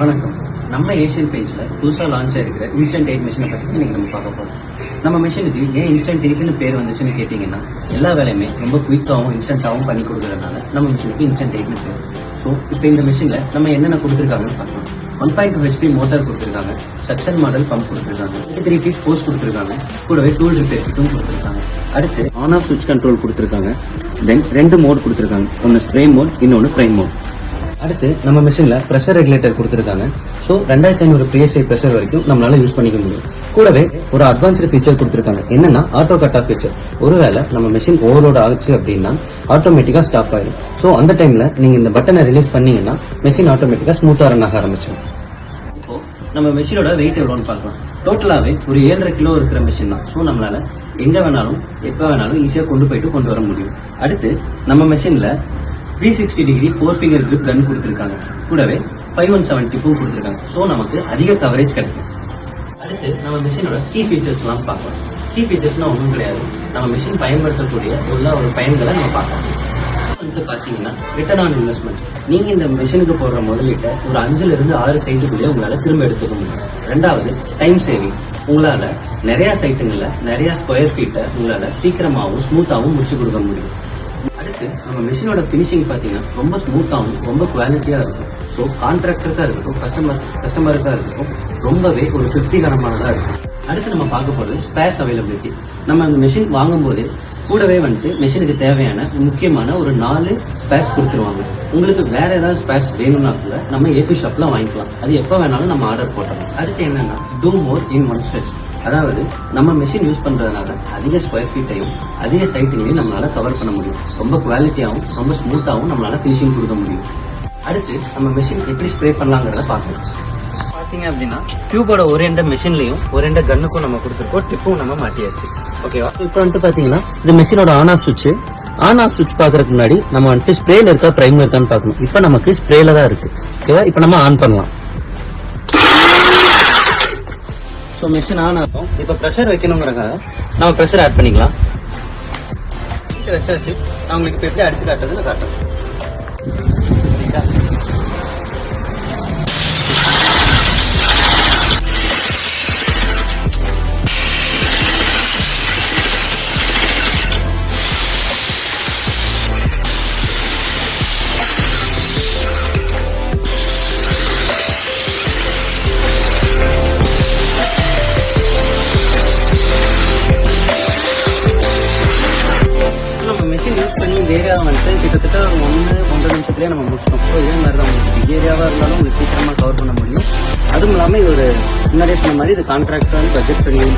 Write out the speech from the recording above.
வணக்கம். நம்ம ஏஷியன் பெயிண்ட்ஸ்ல புதுசா லான்ச் ஆயிருக்கிற இன்ஸ்டன்ட் எயிட் மிஷினை பத்தி இன்னைக்கு நம்ம பார்க்க போறோம். நம்ம மிஷினுக்கு ஏன் இன்ஸ்டன்ட் எயிட்னு பேர் வந்துச்சுன்னு கேட்டீங்கன்னா, எல்லா வேலையுமே ரொம்ப குயிக்காகவும் இன்ஸ்டன்டாகவும் பண்ணி கொடுக்கறதுனால நம்ம மிஷினுக்கு இன்ஸ்டன்ட் எயிட்னு பேர். ஸோ இப்போ இந்த மிஷின்ல நம்ம என்னென்ன கொடுத்துருக்காங்கன்னு பார்க்கலாம். 1.2 HP மோட்டார் கொடுத்துருக்காங்க, சக்சன் மாடல் பம்ப் கொடுத்துருக்காங்க, 3 feet போஸ்ட் கொடுத்துருக்காங்க, கூடவே டூல் ரிப்பேர் கிட்டும் கொடுத்துருக்காங்க. அடுத்து ஆன் ஆஃப் சுவிட்ச் கண்ட்ரோல் கொடுத்துருக்காங்க. தென் 2 மோட் கொடுத்துருக்காங்க, ஒன்னு ஸ்ப்ரே மோட், இன்னொன்னு பிரைம் மோட். அடுத்து நம்ம மிஷின்ல பிரஷர் ரெகுலேட்டர் கொடுத்துருக்காங்க. ஸோ 2500 PSI பிரஷர் வரைக்கும் நம்மளால யூஸ் பண்ணிக்க முடியும். கூடவே ஒரு அட்வான்ஸ்டு ஃபீச்சர் கொடுத்துருக்காங்க. என்னன்னா ஆட்டோ கட் ஆஃப் ஃபீச்சர். ஒருவேளை நம்ம மிஷின் ஓவர்லோட் ஆச்சு அப்படின்னா ஆட்டோமேட்டிக்கா ஸ்டாப் ஆயிடும். ஸோ அந்த டைம்ல நீங்க இந்த பட்டனை ரிலீஸ் பண்ணீங்கன்னா மிஷின் ஆட்டோமேட்டிக்கா ஸ்மூத்தா ரன் ஆக ஆரம்பிச்சிடும். இப்போ நம்ம மிஷினோட வெயிட் எவ்வளோன்னு பார்க்கலாம். டோட்டலாவே ஒரு 7.5 கிலோ இருக்கிற மிஷின் தான். ஸோ நம்மளால எங்க வேணாலும் எப்ப வேணாலும் ஈஸியா கொண்டு வர முடியும். அடுத்து நம்ம மிஷின்ல 360 டிகிரி 4 finger grip gun கொடுத்திருக்காங்க. கூடவே 5170 டிப்பும் கொடுத்திருக்காங்க. சோ நமக்கு அதிக கவரேஜ் கிடைக்கும். அடுத்து நம்ம மிஷினோட கீ ஃபீச்சர்ஸ் எல்லாம் பார்க்கலாம். கீ ஃபீச்சர்ஸ்னா ஒன்றும் கிடையாது, நம்ம மிஷின் பயன்படுத்தக்கூடிய ஒரு பயன்களை நம்ம பார்க்கலாம். வந்து பாத்தீங்கன்னா ரிட்டர்ன் ஆன் இன்வெஸ்ட்மெண்ட். நீங்க இந்த மிஷினுக்கு போடுற முதலீட்டை ஒரு 5 to 6 சைட்டுக்குள்ளே உங்களால திரும்ப எடுத்துக்க முடியும். ரெண்டாவது டைம் சேவிங். உங்களால நிறைய சைட்டுங்கள்ல நிறைய ஸ்கொயர் ஃபீட்டை உங்களால சீக்கிரமாகவும் ஸ்மூத்தாகவும் முடிச்சு கொடுக்க முடியும். அடுத்து நம்ம மிஷினோட பினிஷிங் பாத்தீங்கன்னா ரொம்ப ஸ்மூத்தாகவும் ரொம்ப குவாலிட்டியா இருக்கும். ஸோ கான்ட்ராக்டருக்கா இருக்கட்டும், கஸ்டமருக்கா இருக்கட்டும், ரொம்பவே ஒரு திருப்திகரமானதா இருக்கும். அடுத்து நம்ம பார்க்க போறது ஸ்பேர்ஸ் அவைலபிலிட்டி. நம்ம அந்த மிஷின் வாங்கும் போது கூடவே வந்துட்டு மிஷினுக்கு தேவையான முக்கியமான ஒரு 4 ஸ்பேர்ஸ் கொடுத்துருவாங்க. உங்களுக்கு வேற ஏதாவது ஸ்பேர்ஸ் வேணும்னா கூட நம்ம ஏபி ஷாப்ல வாங்கிக்கலாம். அது எப்ப வேணாலும் நம்ம ஆர்டர் போட்டோம். அடுத்து என்னன்னா two more in one stretch. அதாவது நம்ம மிஷின் யூஸ் பண்றதுனால அதிக ஸ்கொயர் ஃபீட்டையும் அதிக சைட்டுகளையும் நம்மளால கவர் பண்ண முடியும். ரொம்ப குவாலிட்டியாகவும் ரொம்ப ஸ்மூத்தாகவும் நம்மளால ஃபினிஷிங் கொடுக்க முடியும். அடுத்து நம்ம மிஷின் எப்படி ஸ்ப்ரே பண்ணலாங்கிறத பார்க்கலாம். பாத்தீங்க அப்படின்னா டியூபோட ஒரு எண்ட மிஷின்லயும் ஒரு எண்ட கன்னுக்கும் நம்ம கொடுத்துருக்கோம், டிப்பும் நம்ம மாட்டியாச்சு. ஓகேவா? இப்போ வந்துட்டு பாத்தீங்கன்னா இந்த மிஷினோட ஆன் ஆஃப் சுவிட்ச் பாக்குறதுக்கு முன்னாடி நம்ம வந்துட்டு ஸ்ப்ரேல இருக்கா பிரைம்ல இருக்கான்னு பார்க்கணும். இப்போ நமக்கு ஸ்ப்ரேல தான் இருக்கு. ஓகேவா? இப்போ நம்ம ஆன் பண்ணலாம். ஸோ மிஷின் ஆன் ஆகும். இப்போ ப்ரெஷர் வைக்கணுங்கிறக்காக நம்ம ப்ரெஷர் ஆட் பண்ணிக்கலாம். வச்சாச்சு. நான் உங்களுக்கு இப்போ எப்படி அடிச்சு காட்டுறதுன்னு காட்டுறேன். ஏரியாவை வந்து கிட்டத்தட்ட 1-1.5 நிமிஷத்துலேயே நம்ம முடிச்சிட்டோம். ஸோ இதே மாதிரி தான் உங்களுக்கு ஏரியாவாக இருந்தாலும் உங்களுக்கு சீக்கிரமாக கவர் பண்ண முடியும். அதுவும் இல்லாமல் இது ஒரு முன்னாடியே சொன்ன மாதிரி இது கான்ட்ராக்ட் பட்ஜெட் ஃப்ரெண்ட்லி